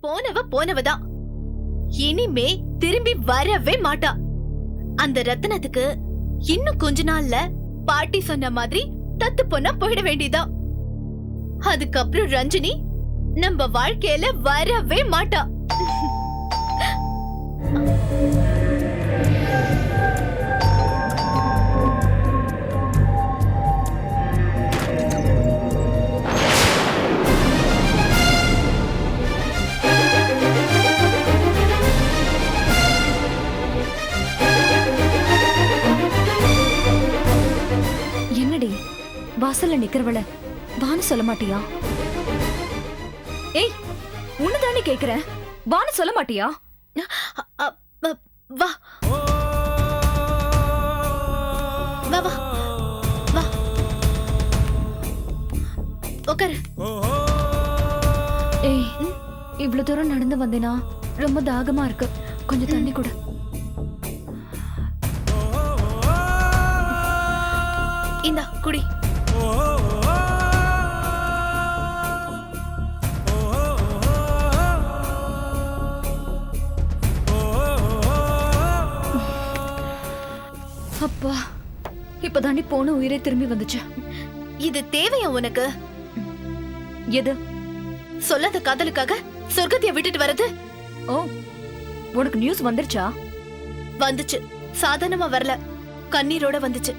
போனவ போனவதான். இனிமே திரும்பி வரவே மாட்டா. அந்த ரத்தினத்துக்கு இன்னும் கொஞ்ச நாள்ல பாட்டி சொன்ன மாதிரி தத்து பொண்ணா போயிட வேண்டியதான். அதுக்கப்புறம் ரஞ்சினி நம்ம வாழ்க்கையில வரவே மாட்டா. வாசல்ல நிக்கிறவள வான்னு சொல்ல மாட்டியா? ஏய், உன்னதானே கேக்குறேன், வான்னு சொல்ல மாட்டியா? வா வா வா வா உட்காரு. ஏய், இவ்வளவு தூரம் நடந்து வந்தேனா ரொம்ப தாகமா இருக்கு, கொஞ்சம் தண்ணி கொடு. இந்தா குடி. அப்பா, இப்பதாண்டி போன உயிரே திரும்பி வந்துச்சு. இது தேவையா உனக்கு? எது? சொல்லாத காதலுக்காக சொர்க்கத்தைய விட்டுட்டு வரது? ஓ, உனக்கு நியூஸ் வந்துருச்சா? வந்துச்சு. சாதாரணமா வரல, கண்ணீரோட வந்துச்சு.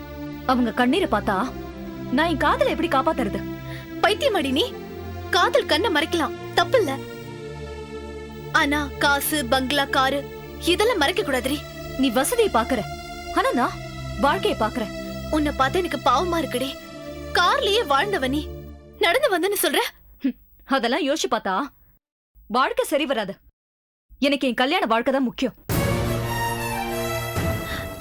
அவங்க கண்ணீரை பார்த்தா நான் என் காதலை எப்படி காப்பாத்துறது? பைத்தியமாடி நீ. காதல் கண்ணை மறைக்கலாம், தப்பு இல்ல. ஆனா காசு, பங்களா, காரு இதெல்லாம் மறைக்க கூடாதுரி. நீ வசதியை பாக்குற, ஆனா நான் வாழ்க்கையை பாக்குறேன். உன்னை பார்த்தா எனக்கு பாவமா இருக்குடி. கார்லயே வாழ்ந்தவ நீ நடந்து வந்தன்னு சொல்ற. அதெல்லாம் யோசிச்சு பார்த்தா வாழ்க்கை சரி வராது. எனக்கு என் கல்யாண வாழ்க்கை தான் முக்கியம்.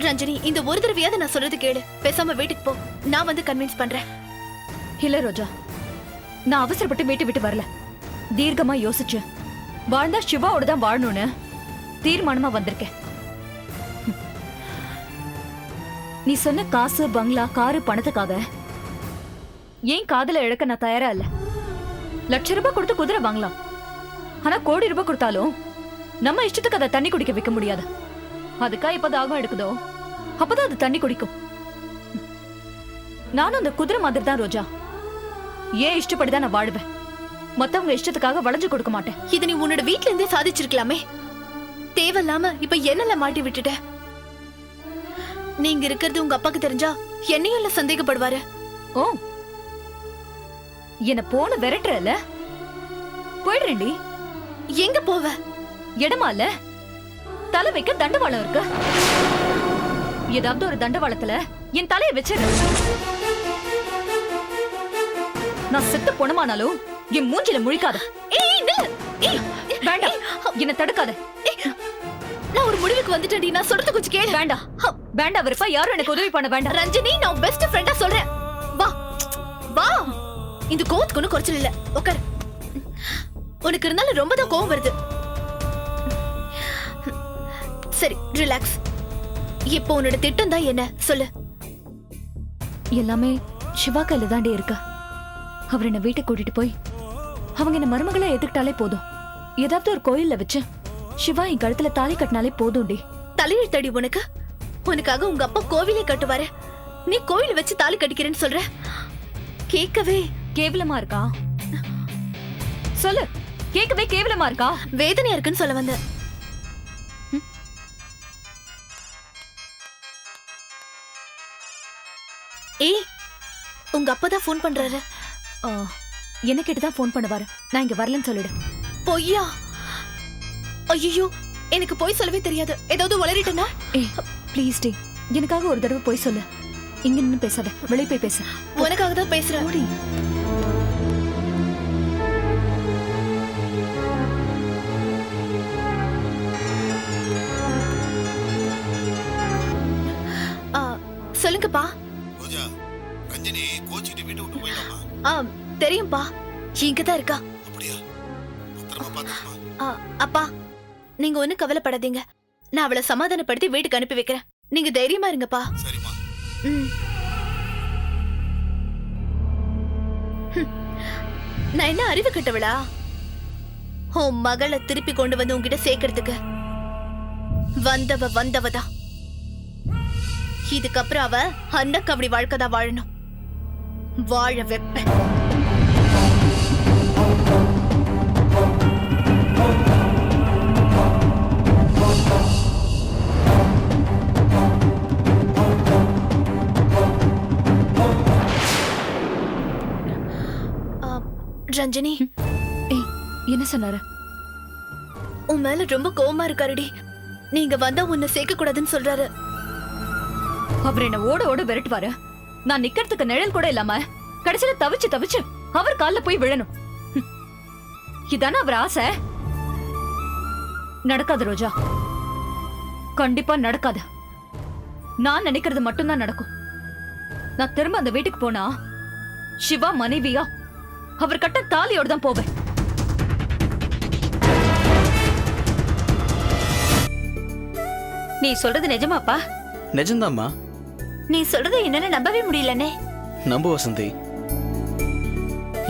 ரஞ்சனி, இந்த ஒரு தடவையாவது நான் சொல்றது கேளு. பேசாம வீட்டுக்கு போ, நான் வந்து கன்வின்ஸ் பண்றேன். இல்ல ரோஜா, நான் அவசரப்பட்டு வீட்டு விட்டு வரல. தீர்க்கமா யோசிச்சு வாழ்ந்தா சிவாவோட தான் வாழணும்னு தீர்மானமா வந்திருக்கேன். நீ சொன்ன காசு, பங்களா, காரு, பணத்துக்காக ஏன் காதல இழக்க நான் தயாரா இல்ல. ₹1,00,000 கொடுத்து குதிரை வாங்கலாம், ஆனா ₹1,00,00,000 கொடுத்தாலும் நம்ம இஷ்டத்துக்கு அதை தண்ணி குடிக்க வைக்க முடியாது. அதுக்கா இப்ப தாகம் எடுக்குதோ அப்பதான் அது தண்ணி குடிக்கும். நானும் அந்த குதிரை மாதிரி தான் ரோஜா. ஏன் இஷ்டப்படிதான் நான் வாழுவேன், மத்தவங்க இஷ்டத்துக்காக வளைஞ்சு கொடுக்க மாட்டேன். இது நீ உன்னோட வீட்ல இருந்தே சாதிச்சிருக்கலாமே. தேவையில்லாம இப்ப என்னல மாட்டி விட்டுட்ட. நீங்க இருக்கிறது உங்க அப்பாக்கு தெரிஞ்சா என்னையும் இல்ல சந்தேகப்படுவாரு. ஓ, என்ன போன விரட்டுறல? போயிடுறேன்டி. எங்க போவ? இடமா இல்ல, தலை வைக்க தண்டவாளம் இருக்கு. ஏதாவது ஒரு தண்டவாளத்துல என் தலையை வச்சிரு. நான் செத்து போனமானாலும் என் மூஞ்சில முழிக்காத. வேண்டாம், என்ன தடுக்காத. நான் ஒரு முடிவுக்கு வந்துட்டேன்டி. நான் சொல்றது கொஞ்சம் கேளு. வேண்டாம் வேண்டாம் விருப்பா, யாரும் எனக்கு உதவி பண்ண வேண்டாம். ரஞ்சினி, நான் பெஸ்ட் ஃப்ரெண்டா சொல்றேன். வா வா. இந்த கோவத்துக்கு ஒன்னும் குறைச்சல் இல்ல. உட்காரு. உனக்கு இருந்தாலும் ரொம்ப தான் கோவம் வருது. சரி, ரிலாக்ஸ். இப்போ உன்னோட திட்டம் தான் என்ன சொல்லு. எல்லாமே சிவா கையில தாண்டி இருக்கு. அவர் என்ன வீட்டுக்கு கூட்டிட்டு போய் அவங்க என்ன மருமகளை எதுக்கிட்டாலே போதும். ஏதாவது ஒரு கோயில்ல வச்சு சிவா என் கழுத்துல தாலி கட்டினாலே போதும்டி. தலையெழுத்தடி உனக்கு. உனக்காக உங்க அப்பா கோவிலே கட்டுவாரு, நீ கோவில் வச்சு தாலி கட்டிக்கிறேன்னு சொல்ற. கேட்கவே கேவலமா இருக்கா? சொல்லு, கேட்கவே கேவலமா இருக்கா? வேதனையா இருக்குன்னு சொல்ல வந்த. ஏய், உங்க அப்பா தான் போன் பண்றாரு. என்ன கேட்டுதான் போன் பண்ணுவாரு. நான் இங்க வரலன்னு சொல்லிடு. பொய்யா? ஐயோ, எனக்கு போய் சொல்லவே தெரியாது. ஏதாவது வளரிட்டனா? ஏய் ப்ளீஸ் டி, எனக்காக ஒரு தடவை போய் சொல்லு. இங்க நின்னு பேசாத, வெளியே போய் பேசு. உனக்காக தான் பேசுறேன். ஓடி. சொல்லுங்கப்பா. ரோஜா, ரஞ்சினி கோச்சிட்டு வீட்டை விட்டு போயிடாமா? தெரியும்பா, இங்க தான் இருக்கா. அப்படியா? பத்திரமா பாத்துக்கமா. அப்பா, நீங்க ஒண்ணும் கவலைப்படாதீங்க. நான் அவளை சமாதானப்படுத்தி வீட்டுக்கு அனுப்பி வைக்கிறேன். நீங்க தைரியமா இருங்கப்பா. சரிம்மா. நான் என்ன அறிவு கட்டவளா? உன் மகளை திருப்பி கொண்டு வந்து உன்கிட்ட சேர்க்கறதுக்கு வந்தவதான். இதுக்கப்புறம் அவ அன்னக்கபடி வாழ்க்கைதான் வாழணும். வாழ வைப்பேன். ரஞ்சனி, ஏய், என்ன சொன்னாரு? உன் மேல ரொம்ப கோவமா இருக்காருடி. நீங்க வந்தா உன்னை சேர்க்க கூடாதுன்னு சொல்றாரு. அவர் என்ன ஓட ஓட விரட்டுவாரு. நான் நிக்கிறதுக்கு நிழல் கூட இல்லாம கடைசியில தவிச்சு அவர் கால்ல போய் விழணும். இதானே அவர் ஆசை. நடக்காது ரோஜா, கண்டிப்பா நடக்காது. நான் நினைக்கிறது மட்டும்தான் நடக்கும். நான் திரும்ப அந்த வீட்டுக்கு போனா சிவா மனைவியா அவர் கட்ட தாலியோட தான் போவேன். நீ சொல்றது நிஜமாப்பா? நிஜம்தாம்மா. நீ சொல்றதை என்னால நம்பவே முடியலனே. நம்பு வசந்தி.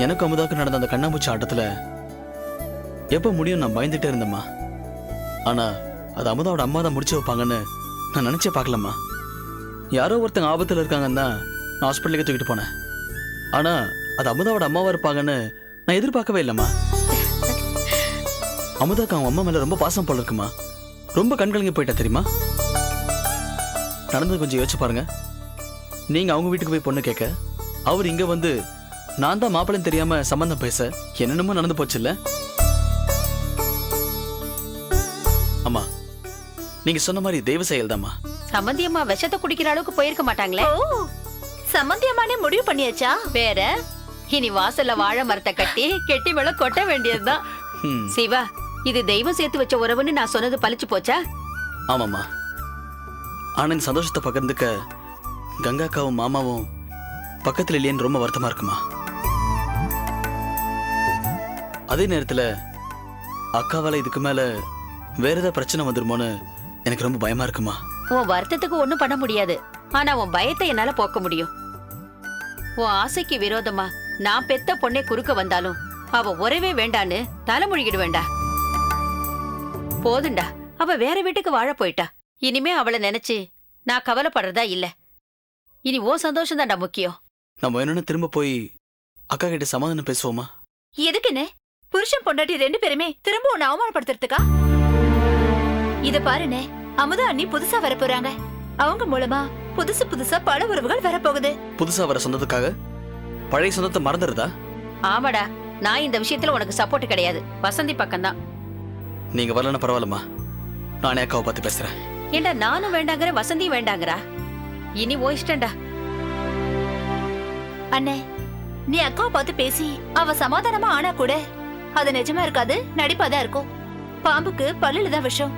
எனக்கு அமுதாக்கு நடந்த அந்த கண்ணாமூச்சி ஆட்டத்துல எப்ப முடியும் நான் பயந்துட்டே இருந்தேம்மா. ஆனா அது அமுதாவோட அம்மா தான் முடிச்சு வைப்பாங்கன்னு நான் நினைச்சே பார்க்கலம்மா. யாரோ ஒருத்தங்க ஆபத்துல இருக்காங்கன்னு தான் நான் ஹாஸ்பிட்டலுக்கு தூக்கிட்டு போனேன். ஆனா அது அமுதாவோட அம்மாவா இருப்பாங்கன்னு நான் எதிர்பார்க்கவே இல்லைம்மா. அமுதாக்கு அவன் அம்மா மேல ரொம்ப பாசம் போல இருக்குமா. ரொம்ப கண்கலங்கி போயிட்டா தெரியுமா. நடந்தது கொஞ்சம் யோசிச்சு பாருங்க. நீங்க அவங்க வீட்டுக்கு போய் பொண்ணு கேட்க, அவர் இங்க வந்து நான் தான் மாப்பிள்ளைன்னு தெரியாம சம்பந்தம் பேச என்னென்னமோ நடந்து போச்சு இல்ல. அம்மா, நீங்க சொன்ன மாதிரி தெய்வ செயல் தாம்மா. சம்பந்தியம்மா விஷத்தை குடிக்கிற அளவுக்கு போயிருக்க மாட்டாங்களே. ஓ, சம்பந்தியமானே முடிவு பண்ணியாச்சா? வேற இனி வாசல்ல வாழை மரத்தை கட்டி கெட்டி மேல கொட்ட வேண்டியதுதான். சிவா, இது தெய்வம் சேர்த்து வச்ச உறவுன்னு நான் சொன்னது பழிச்சு போச்சா? ஆமாம்மா. ஆனா இந்த சந்தோஷத்தை பகிர்ந்துக்க கங்காக்காவும் மாமாவும் பக்கத்துல இல்லையேன்னு ரொம்ப வருத்தமா இருக்குமா. அதே நேரத்துல அக்காவால இதுக்கு மேல வேற ஏதாவது பிரச்சனை வந்துருமோன்னு எனக்கு ரொம்ப பயமா இருக்குமா. உன் வருத்தத்துக்கு ஒண்ணும் பண்ண முடியாது. ஆனா உன் பயத்தை என்னால போக்க முடியும். உன் ஆசைக்கு விரோதமா நான் பெத்த பொண்ணே குறுக்க வந்தாலும் அவ உறவே வேண்டான்னு தலைமொழிகிடு வேண்டா. போதுண்டா, அவ வேற வீட்டுக்கு வாழ போயிட்டா. இனிமே அவளை நினைச்சு நான் கவலைப்படுறதா இல்ல. இனி ஓ சந்தோஷம் தான்டா முக்கியம். நம்ம என்னன்னு திரும்ப போய் அக்கா கிட்ட சமாதானம் பேசுவோமா? எதுக்குன்னு? புருஷன் பொண்டாட்டி 2 பேருமே திரும்ப உன்னை அவமானப்படுத்துறதுக்கா? இத பாருனே, அமுதா அண்ணி புதுசா வர போறாங்க. அவங்க மூலமா புதுசா பல உறவுகள் வரப்போகுது. புதுசா வர சொந்தத்துக்காக பழைய சொந்தத்தை மறந்துடுதா? ஆமாடா, நான் இந்த விஷயத்துல உனக்கு சப்போர்ட் கிடையாது. வசந்தி பக்கம்தான். நீங்க வரலன்னா பரவாயில்லம்மா, நானே அக்காவை பார்த்து பேசுறேன். ஏண்டா நானும் வேண்டாங்கிற, வசந்தியும் வேண்டாங்கிறா? இனி ஓ இஷ்டம்டா. அண்ணே, நீ அக்காவை பார்த்து பேசி அவ சமாதானமா ஆனா கூட அது நிஜமா இருக்காது, நடிப்பாதான் இருக்கும். பாம்புக்கு பல்லுல தான் விஷம்,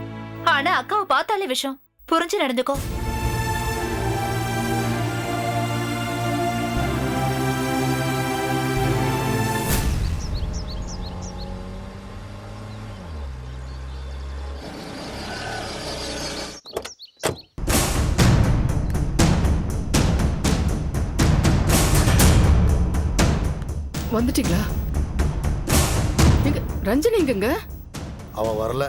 ஆனா அக்காவை பார்த்தாலே விஷம். புரிஞ்சு நடந்துக்கோ. வந்துட்டீங்களா? ரஞ்சனி எங்கங்க? அவ வரல.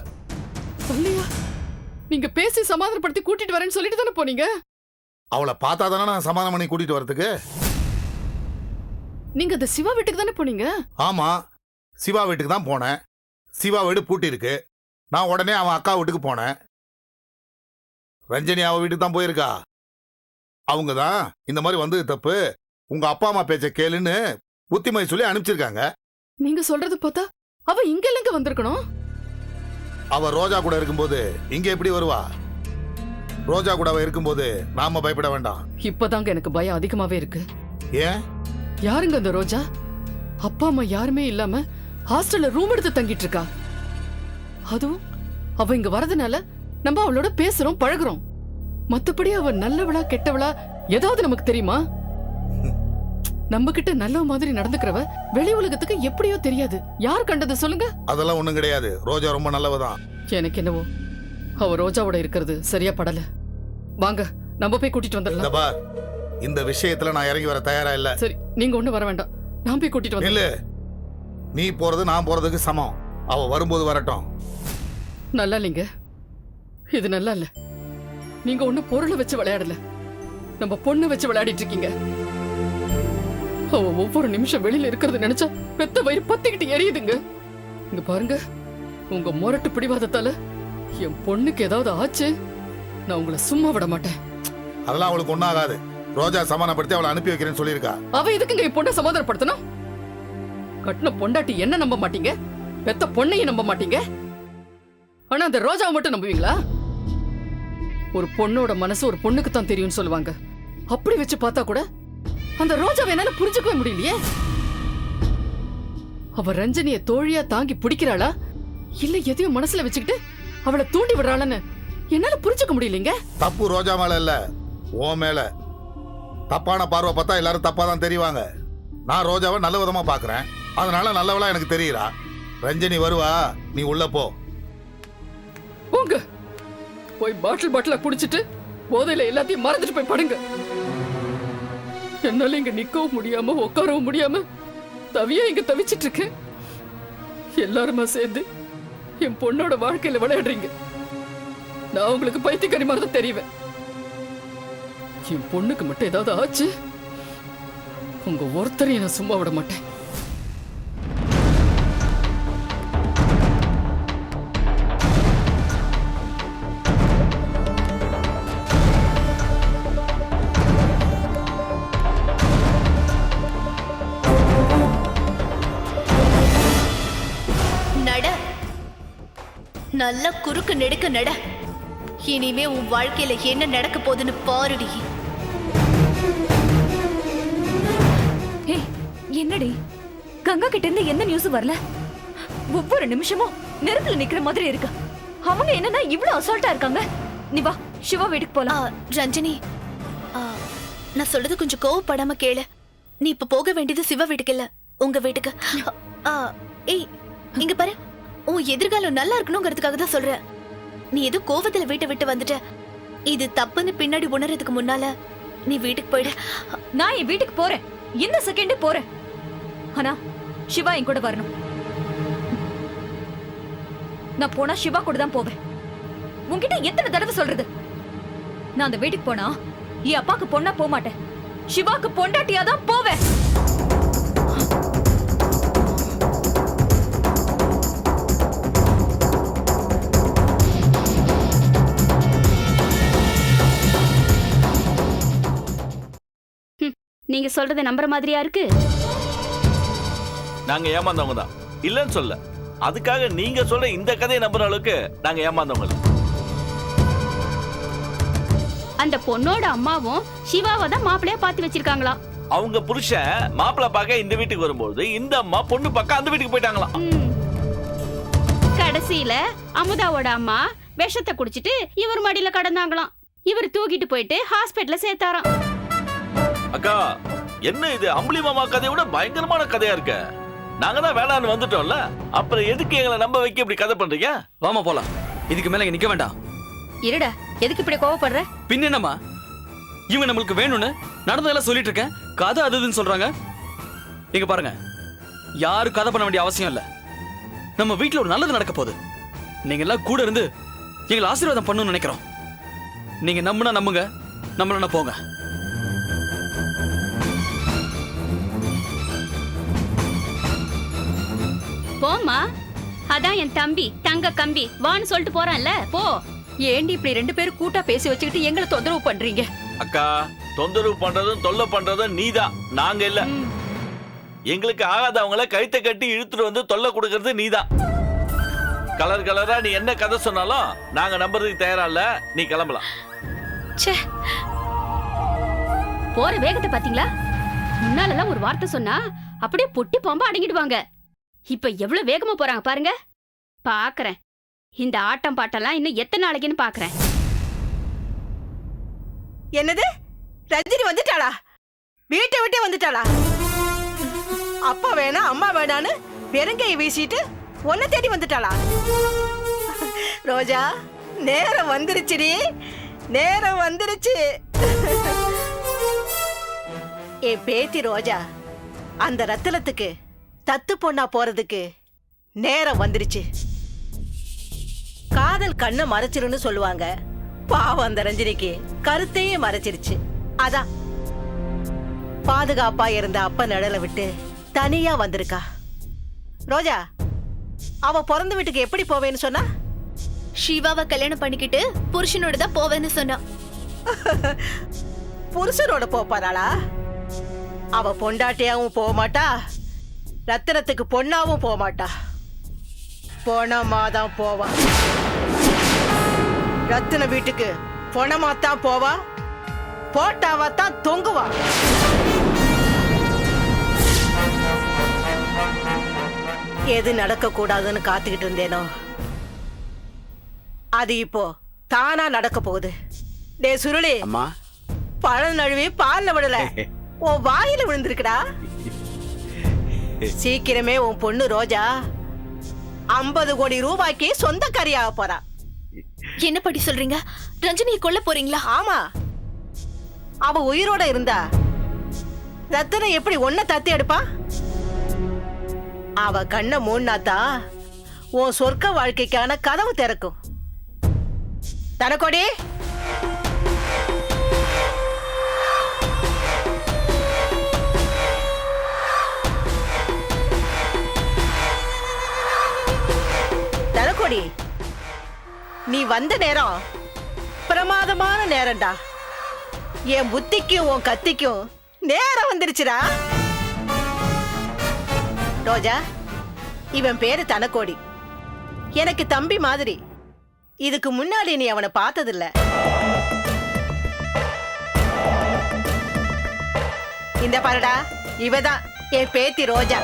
சொல்லியா? நீங்க பேசி சமாதானப்படுத்தி கூட்டிட்டு வரேன்னு சொல்லிட்டு தானே போனீங்க. அவளை பார்த்தா தானே நான் சமாதானம் பண்ணி கூட்டிட்டு வரதுக்கு. நீங்க அந்த சிவா வீட்டுக்கு தானே போனீங்க? ஆமா, சிவா வீட்டுக்கு தான் போனேன். சிவா வீடு பூட்டி இருக்கு. நான் உடனே அவன் அக்கா வீட்டுக்கு போனேன். ரஞ்சனி அவ வீட்டுக்கு தான் போயிருக்கா. அவங்க தான் இந்த மாதிரி வந்து தப்பு, உங்க அப்பா அம்மா பேச்ச கேளுன்னு புத்திமதி சொல்லி அனுப்பிச்சிருக்காங்க. நீங்க சொல்றது பார்த்தா அவ இங்க இல்லங்க வந்திருக்கணும். அவ ரோஜா கூட இருக்கும்போது இங்க எப்படி வருவா? ரோஜா கூட அவ இருக்கும்போது நாம பயப்பட வேண்டாம். இப்பதாங்க எனக்கு பயம் அதிகமாவே இருக்கு. ஏன்? யாருங்க அந்த ரோஜா? அப்பா அம்மா யாருமே இல்லாம ஹாஸ்டல்ல ரூம் எடுத்து தங்கிட்டு இருக்கா. அதுவும் அவ இங்க வரதுனால நம்ம அவளோட பேசுறோம், பழகுறோம். மத்தபடி அவ நல்லவளா கெட்டவளா ஏதாவது நமக்கு தெரியுமா? நம்ம கிட்ட நல்ல மாதிரி நடந்துக்கிறவ வெளி உலகத்துக்கு எப்படியோ தெரியாது. யார் கண்டது சொல்லுங்க? அதெல்லாம் ஒண்ணும் கிடையாது. ரோஜா ரொம்ப நல்லவதான். எனக்கு என்னவோ அவ ரோஜாவோட இருக்கிறது சரியா படல. வாங்க நம்ம போய் கூட்டிட்டு வந்துடலாம். இந்த பார், இந்த விஷயத்துல நான் இறங்கி வர தயாரா இல்ல. சரி, நீங்க ஒண்ணு வர வேண்டாம். நான் போய் கூட்டிட்டு இல்ல, வந்து. நீ போறது நான் போறதுக்கு சமம். அவ வரும்போது வரட்டும். நல்லா இல்லைங்க, இது நல்லா இல்ல. நீங்க ஒண்ணு பொருளை வச்சு விளையாடல, நம்ம பொண்ணு வச்சு விளையாடிட்டு இருக்கீங்க. அவ ஒவ்வொரு நிமிஷம் வெளியில இருக்கிறது நினைச்சா பெத்த வயிறு பத்திக்கிட்டு எரியுதுங்க. இங்க பாருங்க, உங்க முரட்டு பிடிவாதத்தால என் பொண்ணுக்கு ஏதாவது ஆச்சு, நான் உங்களை சும்மா விட மாட்டேன். அதெல்லாம் அவளுக்கு ஒன்றும் ஆகாது. ரோஜா சமாதானப்படுத்தி அவளை அனுப்பி வைக்கிறேன்னு சொல்லியிருக்கா. அவ இதுக்குங்க என் பொண்ணை சமாதானப்படுத்தணும்? கட்டின பொண்டாட்டி என்ன நம்ப மாட்டீங்க, பெத்த பொண்ணையும் நம்ப மாட்டீங்க. ஆனா அந்த ரோஜாவை மட்டும் நம்புவீங்களா? ஒரு பொண்ணோட மனசு ஒரு பொண்ணுக்கு தான் தெரியும்னு சொல்லுவாங்க. அப்படி வச்சு பார்த்தா கூட அந்த ரோஜாவை என்னால புரிஞ்சுக்கவே முடியலையே. அவ ரஞ்சனிய தோழியா தாங்கி பிடிக்கிறாளா, இல்ல எதையும் மனசுல வச்சுக்கிட்டு அவளை தூண்டி விடுறாளன்னு என்னால புரிஞ்சுக்க முடியலீங்க. தப்பு ரோஜா மேல இல்ல, ஓ மேல. தப்பான பார்வை பார்த்தா எல்லாரும் தப்பா தான் தெரிவாங்க. நான் ரோஜாவை நல்ல விதமா பாக்குறேன், அதனால நல்லவளா எனக்கு தெரியுறா. ரஞ்சனி வருவா, நீ உள்ள போ. போங்க, போய் பாட்டிலா குடிச்சிட்டு போதையில எல்லாத்தையும் மறந்துட்டு போய் படுங்க. என்னால இங்க நிக்கவும் முடியாம உட்காரவும் முடியாம தவியா இங்க தவிச்சிட்டு இருக்கேன். எல்லாருமா சேர்ந்து என் பொண்ணோட வாழ்க்கையில விளையாடுறீங்க. நான் உங்களுக்கு பைத்தியக்காரி மாதிரி தான் தெரிவேன். என் பொண்ணுக்கு மட்டும் ஏதாவது ஆச்சு, உங்க ஒருத்தரையும் நான் சும்மா விட மாட்டேன். நட, நல்ல குறுக்கு நெடுக்க நட. இனிமே உன் வாழ்க்கையில என்ன நடக்க போகுதுன்னு பாருடி. ஏய், என்னடி கங்கா கிட்ட இருந்து எந்த நியூஸ் வரல? ஒவ்வொரு நிமிஷமும் நெருப்புல நிக்கிற மாதிரி இருக்கு. அவங்க என்னன்னா இவ்வளவு அசால்ட்டா இருக்காங்க. நீ வா, சிவா வீட்டுக்கு போலாம். ரஞ்சனி, நான் சொல்றது கொஞ்சம் கோவப்படாம கேளு. நீ இப்ப போக வேண்டியது சிவா வீட்டுக்கு இல்ல, உங்க வீட்டுக்கு. ஏய், இங்க பாரு, உன் எதிர்காலம் நல்லா இருக்கணுங்கிறதுக்காக தான் சொல்ற. நீ ஏதோ கோவத்துல வீட்டை விட்டு வந்துட்ட. இது தப்புன்னு பின்னாடி உணர்றதுக்கு முன்னால நீ வீட்டுக்கு போயிடு. நான் என் வீட்டுக்கு போறேன், இந்த செகண்டே போறேன். ஆனா சிவா என் கூட வரணும். நான் போனா சிவா கூட தான் போவேன். உன்கிட்ட எத்தனை தடவை சொல்றது? நான் அந்த வீட்டுக்கு போனா என் அப்பாக்கு பொண்ணா போக மாட்டேன், சிவாக்கு பொண்டாட்டியா தான் போவேன். நீங்க சொல்றத நம்புற மாதிரியா இருக்கு? நாங்க ஏமாந்தவங்க தான், இல்லன்னு சொல்ல. அதுக்காக நீங்க சொல்ற இந்த கதையை நம்புற அளவுக்கு நாங்க ஏமாந்தவங்க இல்ல. அந்த பொண்ணோட அம்மாவும் சிவாவை தான் மாப்பிள்ளையா பார்த்து வச்சிருக்காங்களாம். அவங்க புருஷன் மாப்பிள்ளை பார்க்க இந்த வீட்டுக்கு வரும்போது இந்த அம்மா பொண்ணு பார்க்க அந்த வீட்டுக்கு போயிட்டாங்களாம். கடைசியில அமுதாவோட அம்மா விஷத்தை குடிச்சிட்டு இவர் மடியில கடந்தாங்களாம். இவர் தூக்கிட்டு போயிட்டு ஹாஸ்பிட்டல்ல சேர்த்தாராம். அக்கா, என்ன இது அம்புலி மாமா கதையை விட பயங்கரமான கதையா இருக்க. நாங்க தான் வேளாண் வந்துட்டோம்ல, அப்புறம் எதுக்கு எங்களை நம்ப வைக்க இப்படி கதை பண்றீங்க? வாமா போலாம், இதுக்கு மேல இங்க நிக்க வேண்டாம். இருடா, எதுக்கு இப்படி கோவப்படுற? பின்ன என்னம்மா, இவங்க நம்மளுக்கு வேணும்னு நடந்ததெல்லாம் சொல்லிட்டு இருக்கேன், கதை அதுன்னு சொல்றாங்க. இங்க பாருங்க, யாரும் கதை பண்ண வேண்டிய அவசியம் இல்ல. நம்ம வீட்டுல ஒரு நல்லது நடக்க போகுது. நீங்க எல்லாம் கூட இருந்து எங்களை ஆசீர்வாதம் பண்ணணும்னு நினைக்கிறோம். நீங்க நம்புனா நம்புங்க, நம்மளா போங்க. போம்மா, அதான் என் தம்பி தங்க கம்பி வான்னு சொல்லிட்டு போறான்ல, போ. ஏண்டி இப்படி ரெண்டு பேரும் கூட்டா பேசி வச்சுக்கிட்டு எங்களை தொந்தரவு பண்றீங்க? அக்கா, தொந்தரவு பண்றதும் தொல்லை பண்றதும் நீதான், நாங்க இல்ல. எங்களுக்கு ஆகாதவங்கள கழுத்தை கட்டி இழுத்துட்டு வந்து தொல்லை கொடுக்கறது நீதான். கலர் கலரா நீ என்ன கதை சொன்னாலும் நாங்க நம்புறதுக்கு தயாரா இல்ல. நீ கிளம்பலாம். போற வேகத்தை பாத்தீங்களா? முன்னாலெல்லாம் ஒரு வார்த்தை சொன்னா அப்படியே பொட்டி பாம்பா அடங்கிடுவாங்க. இப்ப எவ்வளவு வேகமா போறாங்க பாருங்க. பாக்குறேன், இந்த ஆட்டம் பாட்டெல்லாம் இன்னும் எத்தனை நாளைக்குன்னு பாக்குறேன். என்னது, ரஜினி வந்துட்டாளா? வீட்டை விட்டே வந்துட்டாளா? அப்பா வேணா அம்மா வேணான்னு வெறுங்கையை வீசிட்டு உன்னை தேடி வந்துட்டாளா? ரோஜா, நேரம் வந்துருச்சுடி, நேரம் வந்துருச்சு. ஏ பேத்தி ரோஜா, அந்த ரத்தனத்துக்கு தத்து பொண்ணா போறதுக்கு நேரம் வந்துருச்சு. காதல் கண்ணை மறைச்சிருன்னு சொல்லுவாங்க. பாவம் அந்த ரஞ்சினிக்கு கருத்தையே மறைச்சிருச்சு. அதான் பாதுகாப்பா இருந்த அப்ப நிழலை விட்டு தனியா வந்திருக்கா. ரோஜா, அவ பிறந்த வீட்டுக்கு எப்படி போவேன்னு சொன்னா? சிவாவை கல்யாணம் பண்ணிக்கிட்டு புருஷனோட தான் போவேன்னு சொன்னா. புருஷனோட போப்பாராளா? அவ பொண்டாட்டியாவும் போக மாட்டா, ரத்தினத்துக்கு பொண்ணாவும் போக மாட்டா. பொணமாதான் போவா. ரத்தின வீட்டுக்கு பொணமாத்தான் போவா, போட்டாவாத்தான் தொங்குவா. எது நடக்க கூடாதுன்னு காத்துக்கிட்டு இருந்தேனோ அது இப்போ தானா நடக்க போகுது. டே சுருளி, அம்மா, பழம் நழுவி பால்ல விடல, உன் வாயில விழுந்திருக்குடா. சீக்கிரமே உன் பொண்ணு ரோஜா 50 கோடி ரூபாய்க்கு சொந்தக்காரியாக போறா. என்ன படி சொல்றீங்க? ரஞ்சனியை கொல்ல போறீங்களா? ஆமா, அவ உயிரோட இருந்தா ரத்தனை எப்படி ஒன்ன தத்தி எடுப்பா? அவ கண்ணை மூணாத்தான் உன் சொர்க்க வாழ்க்கைக்கான கதவு திறக்கும். தனக்கோடி, தனக்கோடி, நீ வந்த நேரம் பிரமாதமான நேரம்டா. என் புத்திக்கும் உன் கத்திக்கும் நேரம் வந்துருச்சுடா. ரோஜா, இவன் பேரு தனக்கோடி. எனக்கு தம்பி மாதிரி. இதுக்கு முன்னாடி நீ அவனை பார்த்ததில்ல. இந்த பாருடா, இவதான் என் பேத்தி ரோஜா.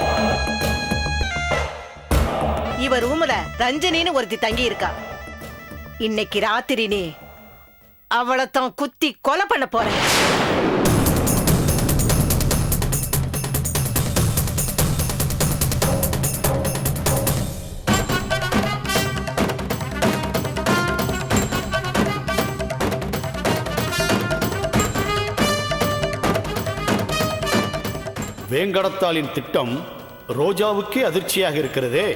இவ ரூம்ல ரஞ்சனின்னு ஒருத்தி தங்கி இருக்கா. இன்னைக்கு ராத்திரி நீ அவளைத்தான் குத்தி கொலை பண்ண போறேன். வேங்கடத்தாளின் திட்டம் ரோஜாவுக்கே அதிர்ச்சியாக இருக்கிறதே.